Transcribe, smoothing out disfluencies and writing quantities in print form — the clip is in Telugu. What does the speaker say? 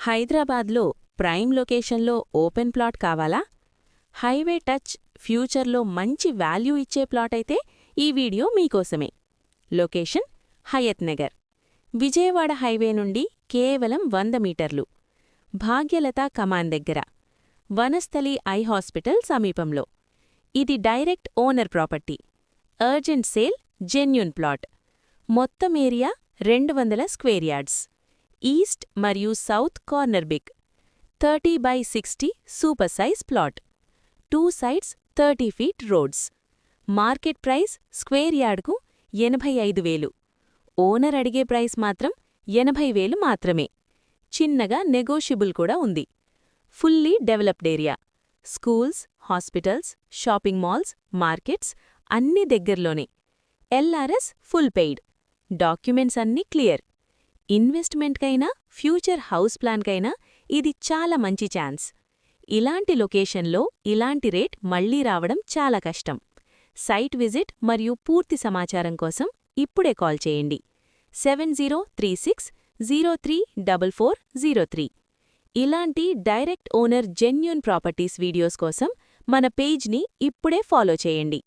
హైదరాబాద్లో ప్రైమ్ లొకేషన్లో ఓపెన్ ప్లాట్ కావాలా? హైవే టచ్, ఫ్యూచర్లో మంచి వాల్యూ ఇచ్చే ప్లాట్ అయితే ఈ వీడియో మీకోసమే. లొకేషన్ హయత్ నగర్, విజయవాడ హైవే నుండి కేవలం 100 మీటర్లు. భాగ్యలత కమాన్ దగ్గర, వనస్థలి ఐ హాస్పిటల్ సమీపంలో. ఇది direct owner property. Urgent sale, genuine plot. మొత్తం ఏరియా 200 స్క్వేర్ యార్డ్స్. ఈస్ట్ మరియు south corner big. 30/60 super size plot. 2 sides 30 feet roads. Market price square యార్డ్కు 85,000. ఓనర్ అడిగే ప్రైస్ మాత్రం 80,000 మాత్రమే. చిన్నగా నెగోషియబుల్ కూడా ఉంది. Fully developed area. Schools, hospitals, shopping malls, markets అన్నీ దగ్గర్లోనే. LRS full paid. డాక్యుమెంట్స్ అన్నీ క్లియర్. ఇన్వెస్ట్మెంట్కైనా, ఫ్యూచర్ హౌస్ ప్లాన్కైనా ఇది చాలా మంచి ఛాన్స్. ఇలాంటి లొకేషన్లో ఇలాంటి రేట్ మళ్లీ రావడం చాలా కష్టం. సైట్ విజిట్ మరియు పూర్తి సమాచారం కోసం ఇప్పుడే కాల్ చేయండి. 7036034403. ఇలాంటి direct owner genuine properties videos కోసం మన పేజ్ని ఇప్పుడే ఫాలో చేయండి.